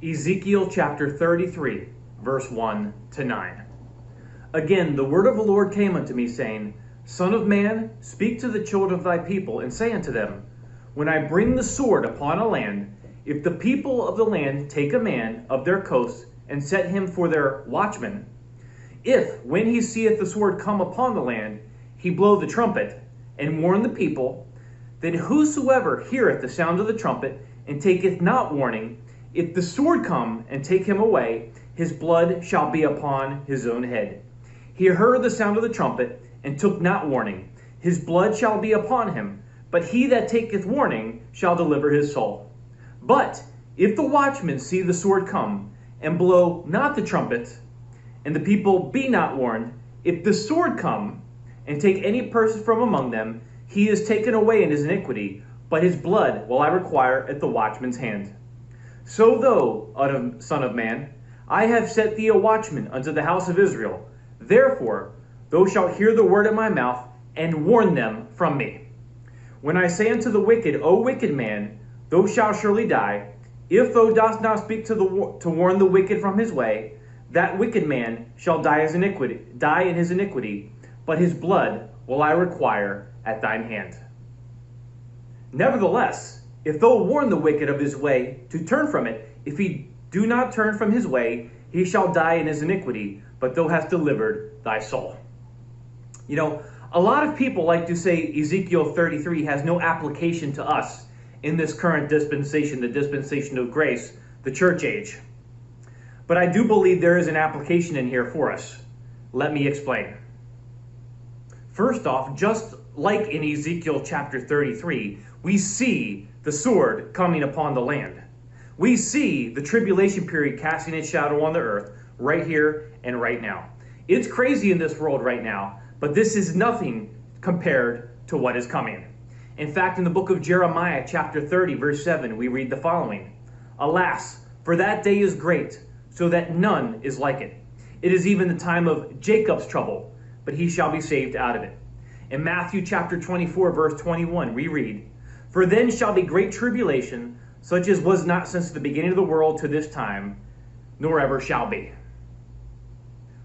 Ezekiel chapter 33, verse 1 to 9. Again, the word of the Lord came unto me, saying, Son of man, speak to the children of thy people, and say unto them, When I bring the sword upon a land, if the people of the land take a man of their coasts, and set him for their watchman, if, when he seeth the sword come upon the land, he blow the trumpet, and warn the people, then whosoever heareth the sound of the trumpet, and taketh not warning, if the sword come and take him away, his blood shall be upon his own head. He heard the sound of the trumpet, and took not warning. His blood shall be upon him, but he that taketh warning shall deliver his soul. But if the watchman see the sword come, and blow not the trumpet, and the people be not warned, if the sword come, and take any person from among them, he is taken away in his iniquity, but his blood will I require at the watchman's hand. So thou, son of man, I have set thee a watchman unto the house of Israel. Therefore, thou shalt hear the word of my mouth, and warn them from me. When I say unto the wicked, O wicked man, thou shalt surely die, if thou dost not speak to warn the wicked from his way, that wicked man shall die in his iniquity, but his blood will I require at thine hand. Nevertheless, if thou warn the wicked of his way to turn from it, if he do not turn from his way, he shall die in his iniquity, but thou hast delivered thy soul. You know, a lot of people like to say Ezekiel 33 has no application to us in this current dispensation, the dispensation of grace, the church age. But I do believe there is an application in here for us. Let me explain. First off, just like in Ezekiel chapter 33, we see the sword coming upon the land. We see the tribulation period casting its shadow on the earth right here and right now. It's crazy in this world right now, but this is nothing compared to what is coming. In fact, in the book of Jeremiah chapter 30, verse 7, we read the following. Alas, for that day is great, so that none is like it. It is even the time of Jacob's trouble, but he shall be saved out of it. In Matthew chapter 24, verse 21, we read, For then shall be great tribulation, such as was not since the beginning of the world to this time, nor ever shall be.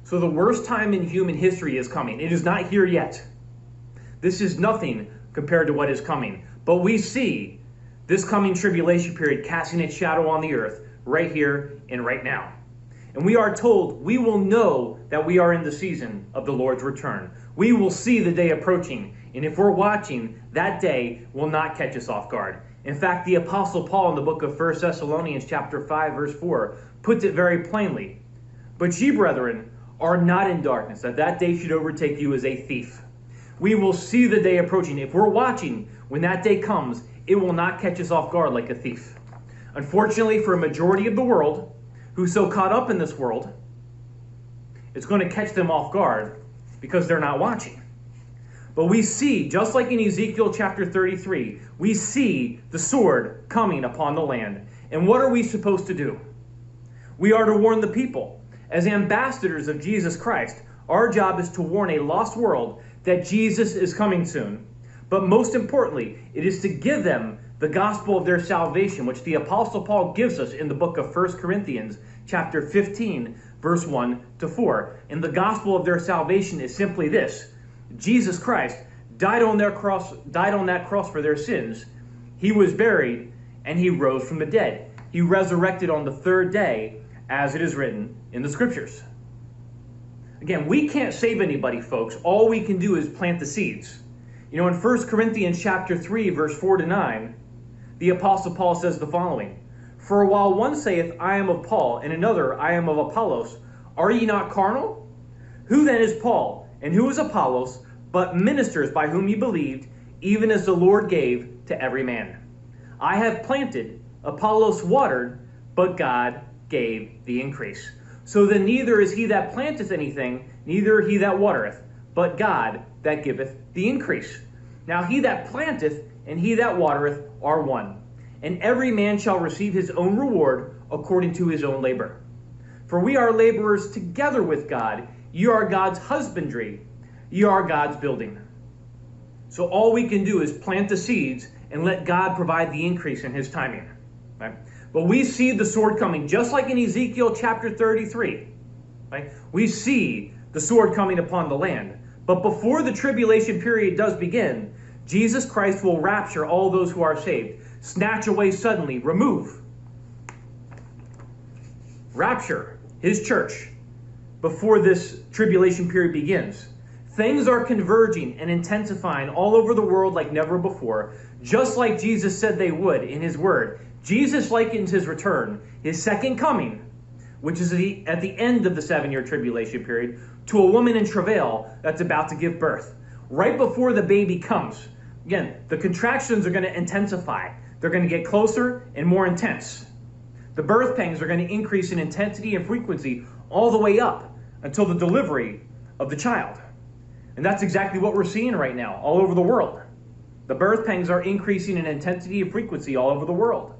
So the worst time in human history is coming. It is not here yet. This is nothing compared to what is coming. But we see this coming tribulation period casting its shadow on the earth right here and right now. And we are told we will know that we are in the season of the Lord's return. We will see the day approaching. And if we're watching, that day will not catch us off guard. In fact, the Apostle Paul in the book of 1 Thessalonians chapter 5, verse 4, puts it very plainly. But ye, brethren, are not in darkness, that day should overtake you as a thief. We will see the day approaching. If we're watching, when that day comes, it will not catch us off guard like a thief. Unfortunately, for a majority of the world, who's so caught up in this world, it's going to catch them off guard because they're not watching. But we see, just like in Ezekiel chapter 33, we see the sword coming upon the land. And what are we supposed to do? We are to warn the people. As ambassadors of Jesus Christ, our job is to warn a lost world that Jesus is coming soon. But most importantly, it is to give them the gospel of their salvation, which the Apostle Paul gives us in the book of 1 Corinthians chapter 15, verse 1 to 4. And the gospel of their salvation is simply this. Jesus Christ died on that cross for their sins. He was buried, and he rose from the dead. He resurrected on the third day, as it is written in the scriptures. Again, we can't save anybody, folks. All we can do is plant the seeds. You know, in 1 Corinthians chapter 3, verse 4 to 9, the Apostle Paul says the following. For while one saith, I am of Paul, and another, I am of Apollos, are ye not carnal? Who then is Paul, and who is Apollos, but ministers by whom ye believed, even as the Lord gave to every man? I have planted, Apollos watered, but God gave the increase. So then neither is he that planteth anything, neither he that watereth, but God that giveth the increase. Now he that planteth and he that watereth are one, and every man shall receive his own reward according to his own labor. For we are laborers together with God. Ye are God's husbandry, ye are God's building. So all we can do is plant the seeds and let God provide the increase in his timing. Right? But we see the sword coming, just like in Ezekiel chapter 33. Right? We see the sword coming upon the land. But before the tribulation period does begin, Jesus Christ will rapture all those who are saved. Snatch away suddenly, remove. Rapture his church before this tribulation period begins. Things are converging and intensifying all over the world like never before, just like Jesus said they would in his word. Jesus likens his return, his second coming, which is at the end of the 7-year tribulation period, to a woman in travail that's about to give birth. Right before the baby comes. Again, the contractions are going to intensify. They're going to get closer and more intense. The birth pangs are going to increase in intensity and frequency all the way up until the delivery of the child. And that's exactly what we're seeing right now all over the world. The birth pangs are increasing in intensity and frequency all over the world.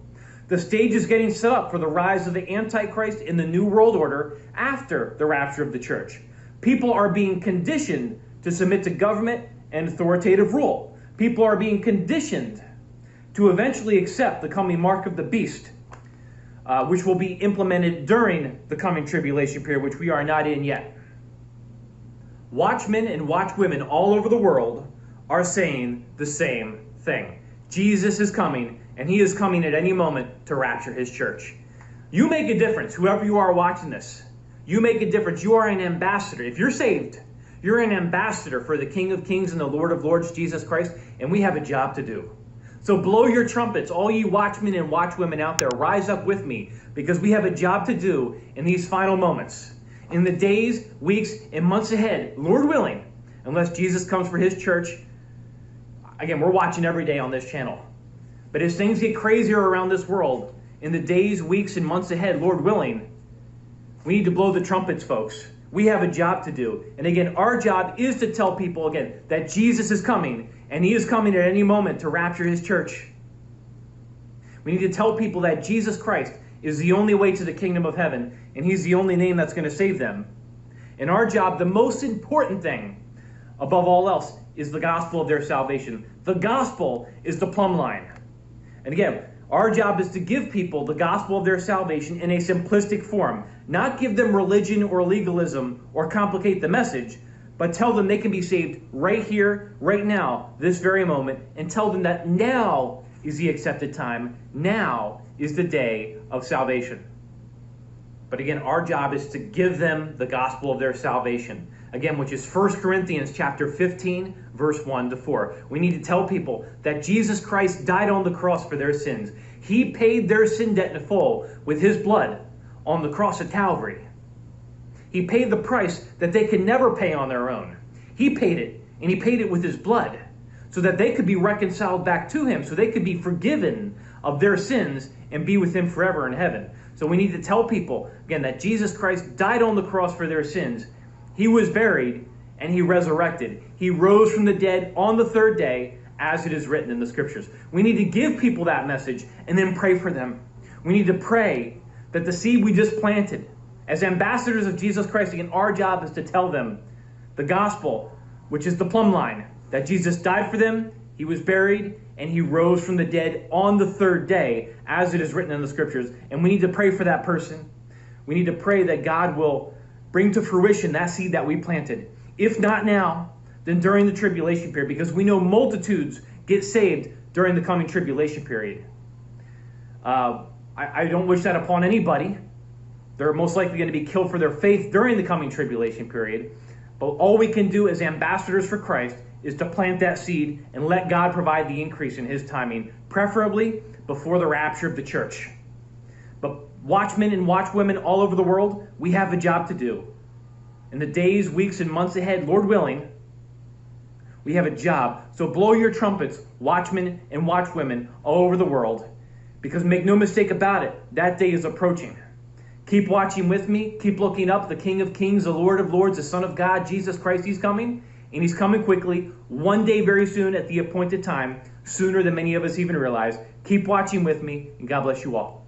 The stage is getting set up for the rise of the Antichrist in the New World Order after the rapture of the church. People are being conditioned to submit to government and authoritative rule. People are being conditioned to eventually accept the coming mark of the beast, which will be implemented during the coming tribulation period, which we are not in yet. Watchmen and watchwomen all over the world are saying the same thing. Jesus is coming, and he is coming at any moment to rapture his church. You make a difference, whoever you are watching this. You make a difference. You are an ambassador. If you're saved, you're an ambassador for the King of Kings and the Lord of Lords, Jesus Christ, and we have a job to do. So blow your trumpets, all you watchmen and watchwomen out there, rise up with me, because we have a job to do in these final moments. In the days, weeks, and months ahead, Lord willing, unless Jesus comes for his church. Again, we're watching every day on this channel. But as things get crazier around this world, in the days, weeks, and months ahead, Lord willing, we need to blow the trumpets, folks. We have a job to do. And again, our job is to tell people, again, that Jesus is coming, and he is coming at any moment to rapture his church. We need to tell people that Jesus Christ is the only way to the kingdom of heaven, and he's the only name that's going to save them. And our job, the most important thing above all else, is the gospel of their salvation. The gospel is the plumb line. And again, our job is to give people the gospel of their salvation in a simplistic form. Not give them religion or legalism or complicate the message, but tell them they can be saved right here, right now, this very moment, and tell them that now is the accepted time. Now is the day of salvation. But again, our job is to give them the gospel of their salvation. Again, which is 1 Corinthians chapter 15, verse 1 to 4. We need to tell people that Jesus Christ died on the cross for their sins. He paid their sin debt in full with his blood on the cross at Calvary. He paid the price that they could never pay on their own. He paid it, and he paid it with his blood so that they could be reconciled back to him, so they could be forgiven of their sins and be with him forever in heaven. So we need to tell people, again, that Jesus Christ died on the cross for their sins. He was buried, and he resurrected. He rose from the dead on the third day, as it is written in the scriptures. We need to give people that message and then pray for them. We need to pray that the seed we just planted, as ambassadors of Jesus Christ, again, our job is to tell them the gospel, which is the plumb line, that Jesus died for them, he was buried, and he rose from the dead on the third day, as it is written in the scriptures. And we need to pray for that person. We need to pray that God will bring to fruition that seed that we planted. If not now, then during the tribulation period, because we know multitudes get saved during the coming tribulation period. I don't wish that upon anybody. They're most likely going to be killed for their faith during the coming tribulation period. But all we can do as ambassadors for Christ is to plant that seed and let God provide the increase in his timing, preferably before the rapture of the church. But watchmen and watchwomen all over the world, we have a job to do. In the days, weeks, and months ahead, Lord willing, we have a job. So blow your trumpets, watchmen and watchwomen all over the world, because make no mistake about it, that day is approaching. Keep watching with me. Keep looking up. The King of Kings, the Lord of Lords, the Son of God, Jesus Christ, he's coming. And he's coming quickly, one day very soon at the appointed time, sooner than many of us even realize. Keep watching with me, and God bless you all.